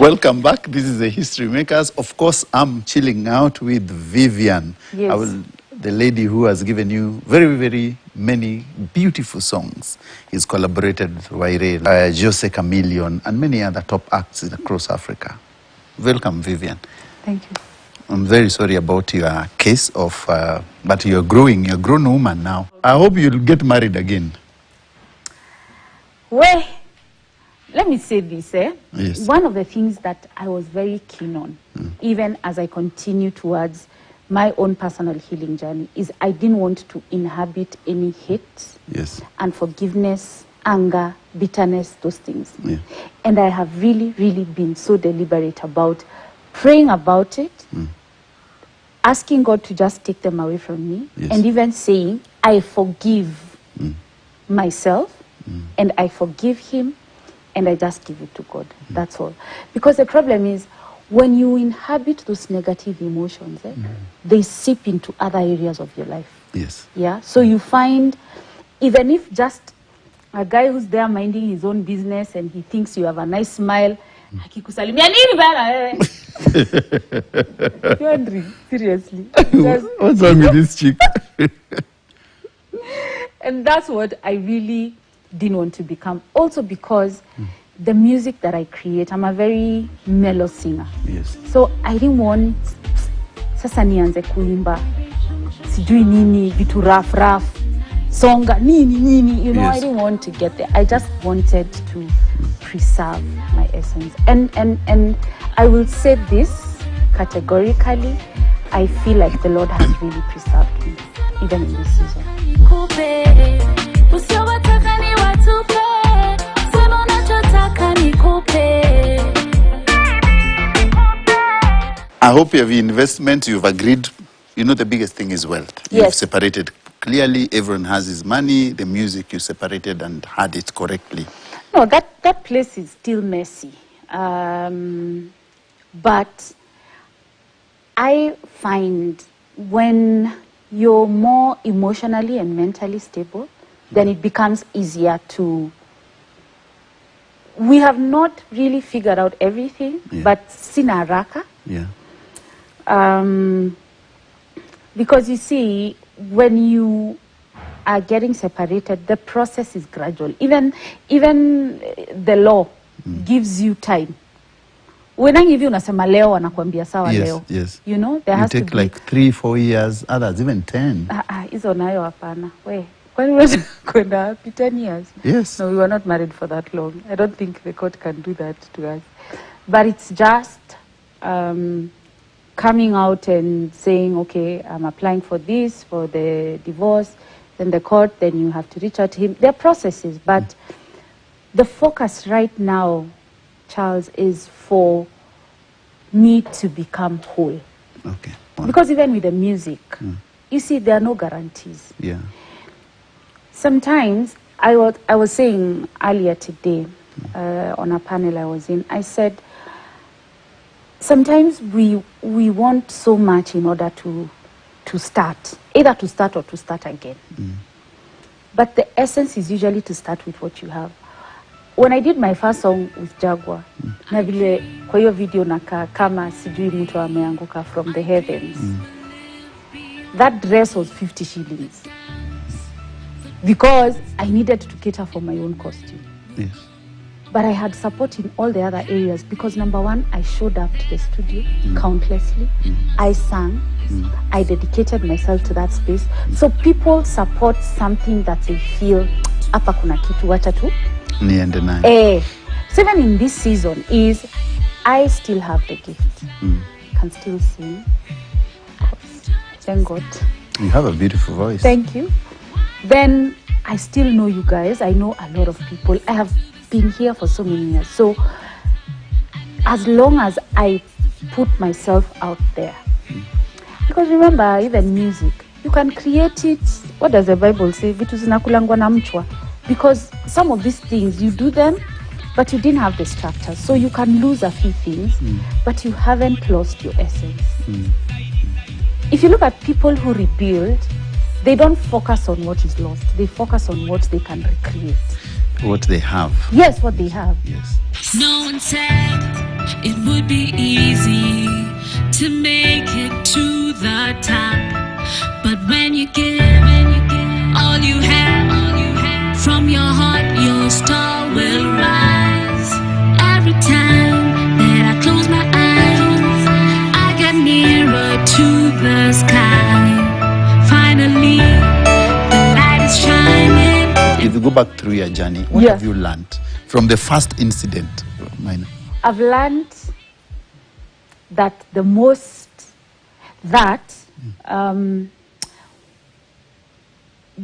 Welcome back. This is the History Makers. Of course, I'm chilling out with Vivian. Yes. The lady who has given you very, very many beautiful songs. He's collaborated with Waire, Jose Chameleon, and many other top acts across Africa. Welcome, Vivian. Thank you. I'm very sorry about your case of, but you're growing. You're a grown woman now. I hope you'll get married again. Well, let me say this. Yes. One of the things that I was very keen on, even as I continue towards my own personal healing journey, is I didn't want to inhabit any hate, Yes. unforgiveness, anger, bitterness, those things. Yeah. And I have really, really been so deliberate about praying about it, asking God to just take them away from me, Yes. and even saying, I forgive myself, and I forgive him, and I just give it to God. That's all. Because the problem is, when you inhabit those negative emotions, they seep into other areas of your life. Yes. Yeah. So you find, even if just a guy who's there minding his own business and he thinks you have a nice smile, akikusalimia nini bana wewe? You're wondering, seriously. What's wrong with this chick? And that's what I really didn't want to become. Also because the music that I create, I'm a very mellow singer. Yes. So I didn't want sasa nianze kuimba sijui nini vitu rough songa nini, you know. Yes. I didn't want to get there. I just wanted to preserve my essence. And I will say this categorically, I feel like the Lord has really preserved me, even in this season. I hope you have investment, you've agreed. You know, the biggest thing is wealth. Yes. You've separated clearly. Everyone has his money. The music you separated and had it correctly. No, that place is still messy. But I find when you're more emotionally and mentally stable, then it becomes easier to... We have not really figured out everything, but sina haraka. Yeah. Because you see, when you are getting separated, the process is gradual. Even the law gives you time. When I give you unasema leo wanakuambia sawa leo. Yes. You know, there You has to take be like 3-4 years, others even 10. hizo nayo hapana. We, kwani wewe kwenda happy 10 years? Yes. No, we were not married for that long. I don't think the court can do that to us. But it's just coming out and saying, okay, I'm applying for this, for the divorce, then the court, then you have to reach out to him. There are processes, but the focus right now, Charles, is for me to become whole. Okay. Because even with the music, you see, there are no guarantees. Yeah. Sometimes, I was saying earlier today on a panel I was in, I said, sometimes we want so much in order to start, either to start or to start again. But the essence is usually to start with what you have. When I did my first song with Jaguar, na vile kwa hiyo video naka kama sijui mtu ameanguka from the heavens, that dress was 50 shillings. Because I needed to cater for my own costume. Yes. But I had support in all the other areas because, number one, I showed up to the studio countlessly. I sang. I dedicated myself to that space. So people support something that they feel, hapa kuna kitu, wacha tu. Niende nayo. So even in this season is, I still have the gift. Can still sing. Thank God. You have a beautiful voice. Thank you. Then I still know you guys. I know a lot of people. I have been here for so many years. So as long as I put myself out there, because remember, even music, you can create it. What does the Bible say? Vitu zinakulangwa na mchwa. Because some of these things, you do them, but you didn't have the structure. So you can lose a few things, but you haven't lost your essence. If you look at people who rebuild, they don't focus on what is lost. They focus on what they can recreate. What they have. Yes, what they have. Yes. No one said it would be easy to make it to the top. But when you give all you have from your heart, your star will rise. Every time that I close my eyes, I get nearer to the sky. Finally, the light is shining. If you go back through your journey, what have you learned from the first incident? Minor. I've learned that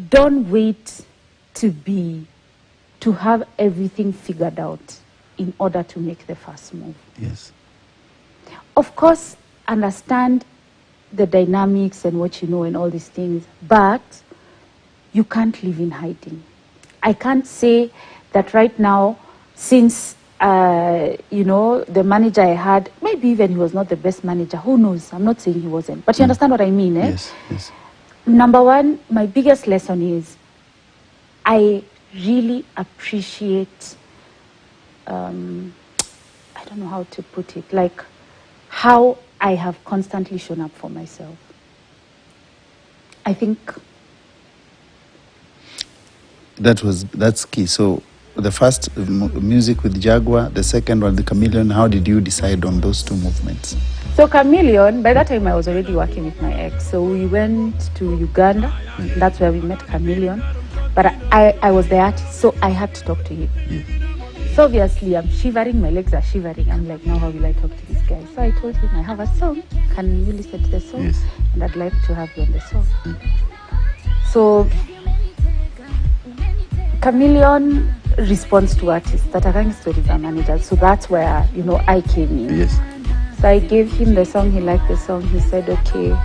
don't wait to have everything figured out in order to make the first move. Yes. Of course, understand the dynamics and what you know and all these things, but you can't live in hiding. I can't say that right now, since the manager I had, maybe even he was not the best manager, who knows? I'm not saying he wasn't, but you understand what I mean, eh? Yes, yes. Number one, my biggest lesson is I really appreciate, I don't know how to put it, like how I have constantly shown up for myself. I think that's key. So the first music with Jaguar, the second one, the Chameleon, how did you decide on those two movements? So Chameleon, by that time I was already working with my ex. So we went to Uganda. That's where we met Chameleon. But I was the artist, so I had to talk to him. So obviously I'm shivering, my legs are shivering. I'm like, now how will I talk to this guy? So I told him, I have a song. Can you listen to the song? Yes. And I'd like to have you on the song. So Chameleon responds to artists that are running stories and managers. So that's where, I came in. Yes. So I gave him the song, he liked the song. He said, okay,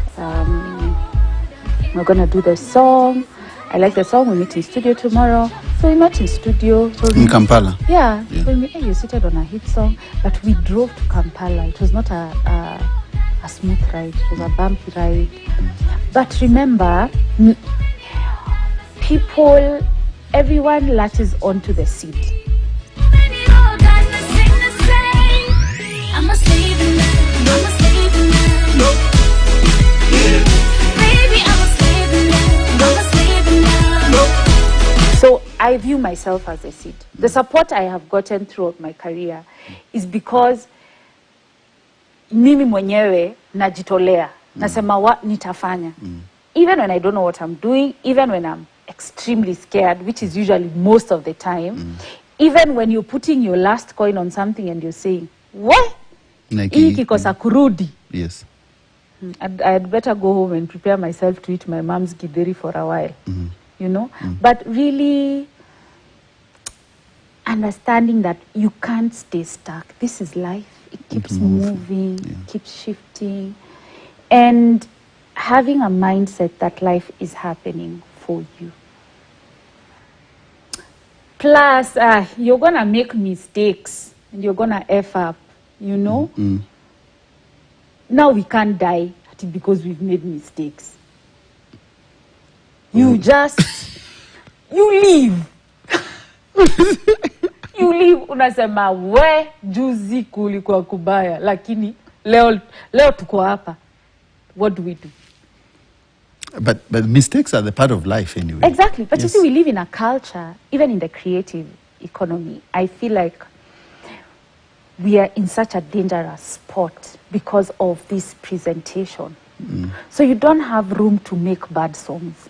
we're going to do the song. I like the song, we meet in studio tomorrow. So we met in studio. In Kampala? Yeah. So we you seated on a hit song, but we drove to Kampala. It was not a smooth ride, it was a bumpy ride. But remember, everyone latches onto the seat. So I view myself as a seed. The support I have gotten throughout my career is because mimi mwenyewe najitolea. Nasema nitafanya. Even when I don't know what I'm doing, even when I'm extremely scared, which is usually most of the time, even when you're putting your last coin on something and you're saying, what? Hii kikosa kurudi. Yes. I'd better go home and prepare myself to eat my mom's githeri for a while. But really understanding that you can't stay stuck. This is life. It keeps moving, keeps shifting. And having a mindset that life is happening for you. Plus, you're going to make mistakes and you're going to F up, Now we can't die because we've made mistakes. You leave. You leave, unasema, we juzi kulikuwa kubaya, lakini leo tuko hapa. What do we do? But mistakes are the part of life anyway. Exactly. But you see, we live in a culture, even in the creative economy, I feel like we are in such a dangerous spot because of this presentation. So you don't have room to make bad songs.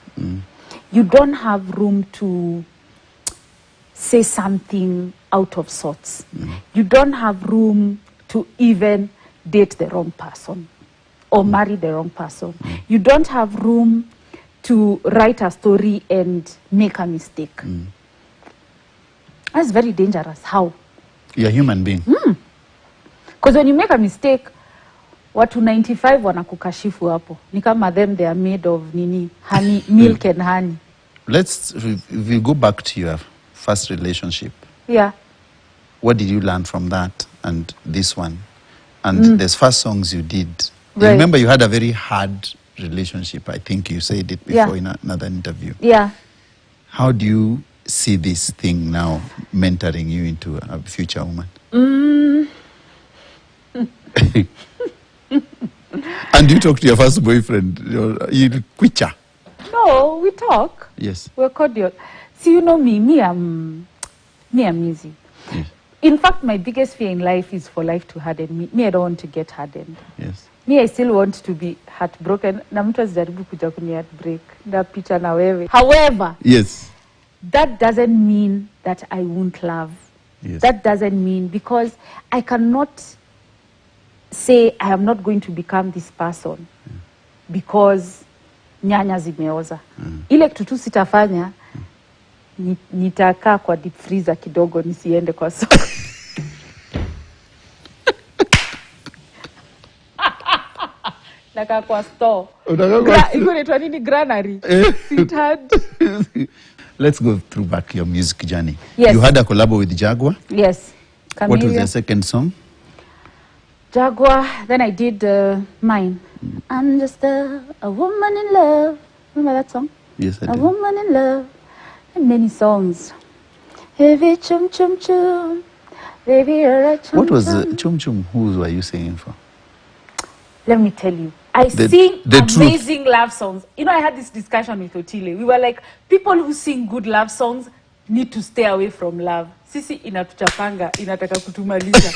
You don't have room to say something out of sorts. You don't have room to even date the wrong person or marry the wrong person. You don't have room to write a story and make a mistake. That's very dangerous. How? You're a human being. Because when you make a mistake, watu 95 wanakukashifu hapo. Ni kama them they are made of honey, milk and honey. We go back to your first relationship. Yeah. What did you learn from that and this one? And there's first songs you did. Right. I remember you had a very hard relationship. I think you said it before in another interview. Yeah. How do you see this thing now mentoring you into a future woman? And you talk to your first boyfriend, you quitcha. No, we talk. Yes. We're cordial. See, you know me, I'm easy. Yes. In fact, my biggest fear in life is for life to harden me. Me, I don't want to get hardened. Yes. Me, I still want to be heartbroken. Na mtu asijaribu kuja kuni heartbreak. Ndapita na wewe. However, Yes. that doesn't mean that I won't love. Yes. That doesn't mean, because I cannot say I am not going to become this person because nyanya zimeoza. Ile kitu tu sitafanya, nitakaa kwa deep freezer kidogo nisiende kwa soko. Naka kwa store. Iko inaitwa nini, granary? Sweetheart. Let's go through back your music journey. Yes. You had a collab with Jaguar. Yes. What was Camellia. your second song? Jaguar. Then I did mine. I'm just a woman in love. Remember that song? Yes, I A did. woman in love. And many songs. Heavy chum chum chum. Baby, you're a chum What was chum. Chum Chum? Who were you singing for? Let me tell you. I The sing truth. amazing love songs. You know, I had this discussion with Otile. We were like, people who sing good love songs need to stay away from love. Sisi inatuchapanga, inataka kutumaliza.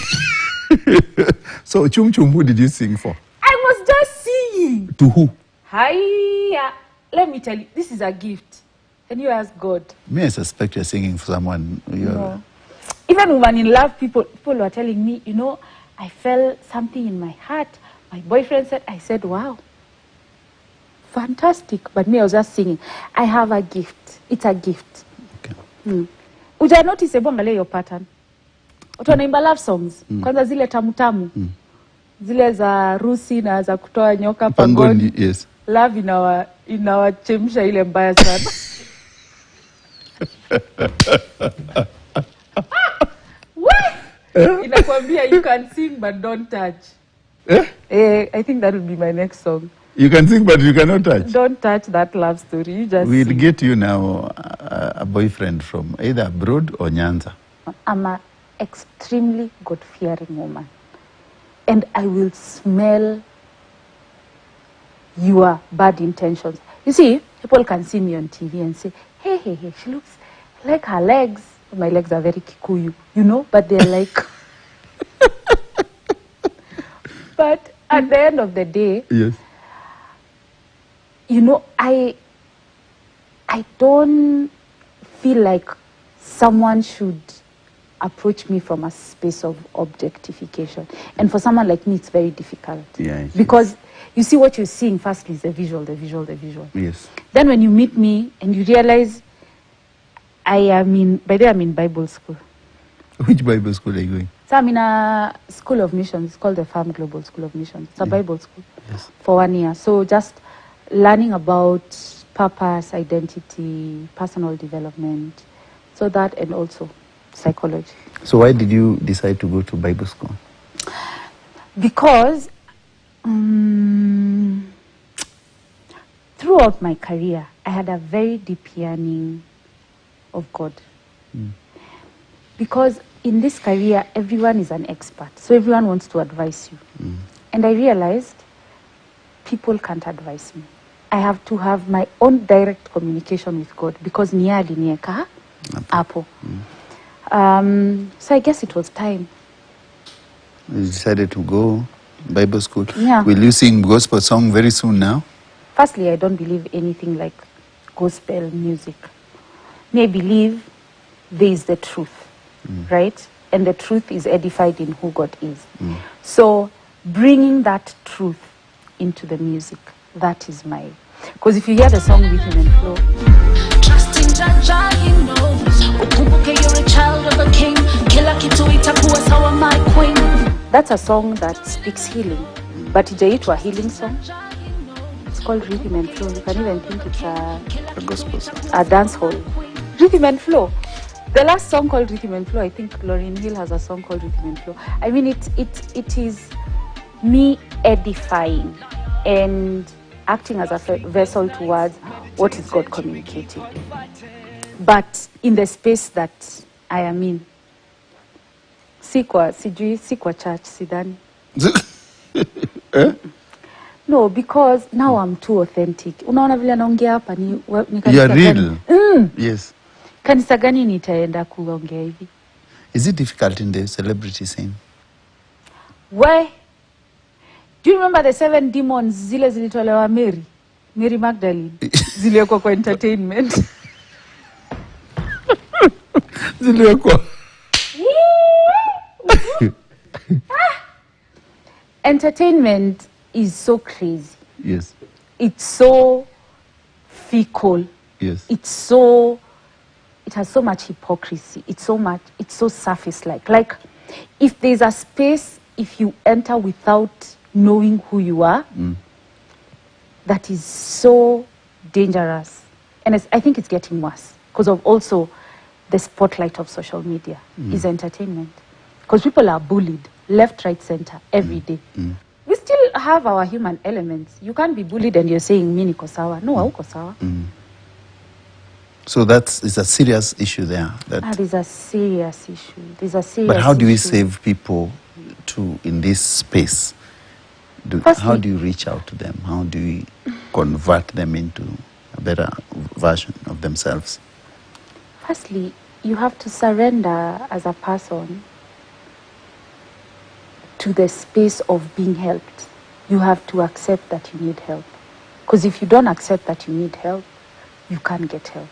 So Chum Chum, who did you sing for? I was just singing. To who? Hiya. Let me tell you, this is a gift. And you ask God. Me, I suspect you're singing for someone. No. Even when in love, people were telling me, you know, I felt something in my heart. My boyfriend said, I said, wow, fantastic. But me, I was just singing. I have a gift. It's a gift. Okay. Uja notice, ebu angalia your pattern. Watu wanaimba love songs. Kwanza zile tamu tamu. Zile za rusi na za kutoa nyoka pangoni. Yes. Love inawachemsha ile mbaya sana. Inakwambia you can sing but don't touch. I think that will be my next song. You can sing, but you cannot touch. Don't touch that love story. You just We'll sing. get you now a boyfriend from either abroad or Nyanza. I'm an extremely God-fearing woman. And I will smell your bad intentions. You see, people can see me on TV and say, hey, she looks like her legs. My legs are very Kikuyu, you know, but they're like... But at the end of the day, Yes. you know, I don't feel like someone should approach me from a space of objectification. And for someone like me, it's very difficult. Yeah, because you see what you're seeing firstly is the visual. Yes. Then when you meet me and you realize I'm in Bible school. Which Bible school are you going? So I'm in a school of missions. It's called the Farm Global School of Missions. It's a Bible school Yes. for 1 year. So just learning about purpose, identity, personal development. So that, and also psychology. So why did you decide to go to Bible school? Because throughout my career, I had a very deep yearning of God. Because in this career, everyone is an expert. So everyone wants to advise you. And I realized people can't advise me. I have to have my own direct communication with God because ni yeye aliniweka hapo. So I guess it was time. You decided to go Bible school. Yeah. Will you sing gospel song very soon now? Firstly, I don't believe anything like gospel music. Me, I believe there is the truth, right? And the truth is edified in who God is. So bringing that truth into the music, that is my... Because if you hear the song Rhythm and Flow, Trusting Jaja, he knows. Ukumbuke you're a child of a king. Kila kitu itakuwa sawa, my queen. that's a song that speaks healing. But ijaitwa healing song. It's called Rhythm and Flow. You can even think it's A gospel song. a dance hall. Rhythm and Flow. The last song called Rhythm and Flow, I think Lauryn Hill has a song called Rhythm and Flow. I mean, it is me edifying and acting as a vessel towards what is God communicating. But in the space that I am in. Si kwa church, sidhani. No, because now I'm too authentic. Unaona vile naongea hapa ni kanisa You're real. gani? Yes. Kanisa gani nitaenda kuongea hivi? Is it difficult in the celebrity scene? Why? Do you remember the 7 demons zile zilitolewa Mary Magdalene? Ziliwekwa kwa entertainment. Ziliwekwa. Entertainment is so crazy. Yes. It's so fickle. Yes. It has so much hypocrisy. It's so surface-like. Like, if there's a space, if you enter without knowing who you are, that is so dangerous. And I think it's getting worse because of also the spotlight of social media is entertainment. Because people are bullied left, right, center every day. We still have our human elements. You can't be bullied and you're saying, "Mi niko sawa." No, hauko sawa. So it's a serious issue there. There's a serious issue. But how do we save people in this space? How do you reach out to them? How do we convert them into a better version of themselves? Firstly, you have to surrender as a person to the space of being helped. You have to accept that you need help. Because if you don't accept that you need help, you can't get help.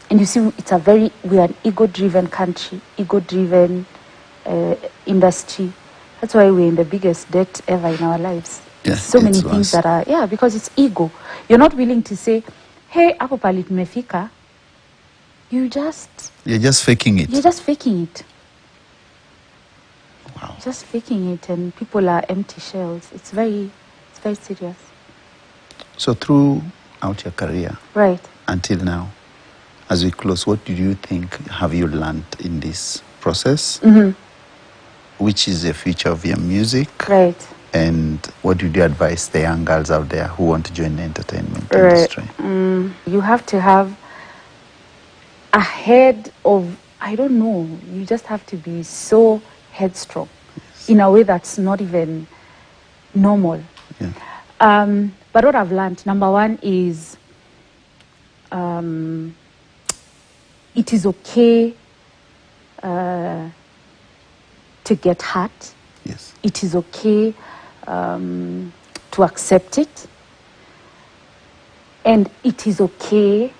And you see, we are an ego-driven country, ego-driven industry. That's why we're in the biggest debt ever in our lives. Yeah, so many things that are, because it's ego. You're not willing to say, "Hey, hapo pali tumefika." You're just faking it. You're just faking it. Wow. Just faking it, and people are empty shells. It's very serious. So throughout your career, right, until now, as we close, what do you think have you learned in this process? Which is the future of your music? Right. And what would you advise the young girls out there who want to join the entertainment industry? You have to have a head of, I don't know, you just have to be so headstrong in a way that's not even normal. Yeah. But what I've learned, number one is it is okay to get hurt. Yes. It is okay to accept it. And it is okay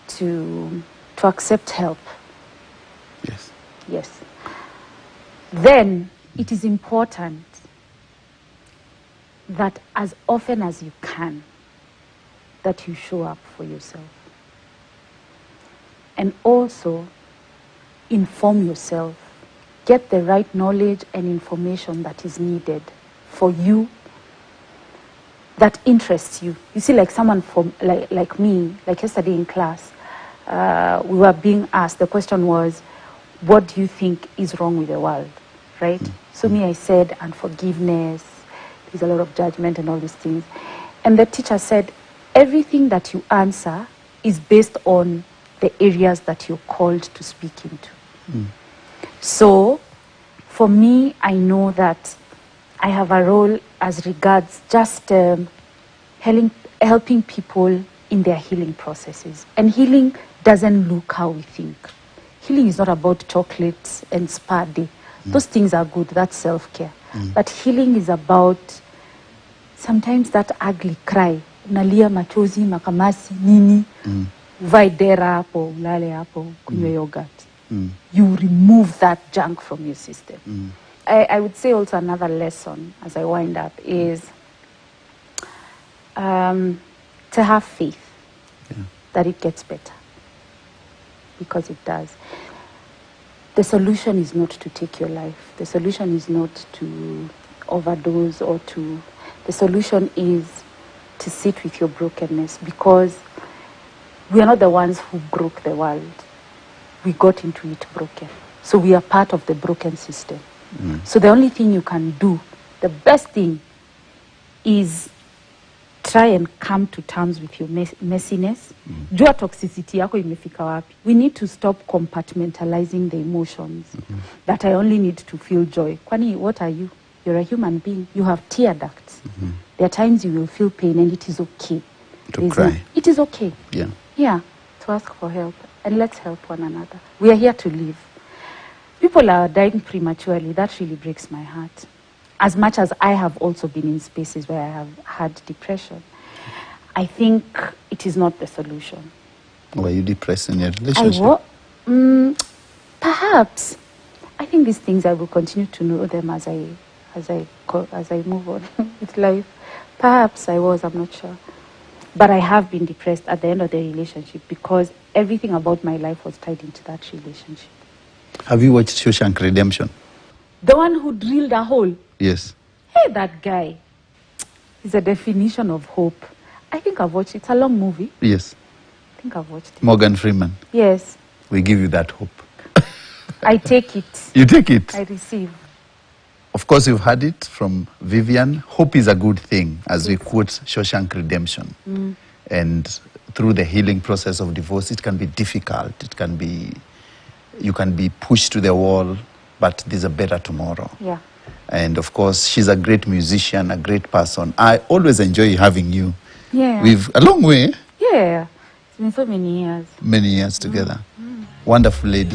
to accept help. Yes. Yes. Then it is important that as often as you can, that you show up for yourself. And also inform yourself. Get the right knowledge and information that is needed for you, that interests you. You see, like someone like me, like yesterday in class, we were being asked, the question was, what do you think is wrong with the world, right? So me, I said, unforgiveness, there's a lot of judgment and all these things. And the teacher said, everything that you answer is based on the areas that you're called to speak into. So, for me, I know that I have a role as regards just helping people in their healing processes. And healing doesn't look how we think. Healing is not about chocolates and spa day. Those things are good, that's self-care. But healing is about sometimes that ugly cry. Unalia machozi, makamasi, nini. Uvae dera hapo, ulale hapo, kunywe yogurt. You remove that junk from your system. I would say also another lesson as I wind up is to have faith that it gets better, because it does. The solution is not to take your life. The solution is not to overdose or the solution is to sit with your brokenness, because we are not the ones who broke the world. We got into it broken. So we are part of the broken system. So the only thing you can do, the best thing, is try and come to terms with your messiness. Jua toxicity yako imefika wapi. We need to stop compartmentalizing the emotions. That I only need to feel joy. Kwani, what are you? You're a human being. You have tear ducts. There are times you will feel pain, and it is okay. To cry. It is okay. Yeah. Yeah, to ask for help. And let's help one another. We are here to live. People are dying prematurely. That really breaks my heart. As much as I have also been in spaces where I have had depression, I think it is not the solution. Were you depressed in your relationship? Perhaps. I think these things I will continue to know them as I move on with life. Perhaps I was, I'm not sure. But I have been depressed at the end of the relationship because everything about my life was tied into that relationship. Have you watched Shawshank Redemption? The one who drilled a hole. Yes. Hey, that guy. He's a definition of hope. I think I've watched it. It's a long movie. Yes. I think I've watched it. Morgan Freeman. Yes. We give you that hope. I take it. You take it? I receive. Of course, you've heard it from Vivian. Hope is a good thing, as we quote Shawshank Redemption. And through the healing process of divorce, it can be difficult. It can be, you can be pushed to the wall, but there's a better tomorrow. Yeah. And of course, she's a great musician, a great person. I always enjoy having you. Yeah. We've a long way. Yeah. It's been so many years. Many years together. Wonderful lady.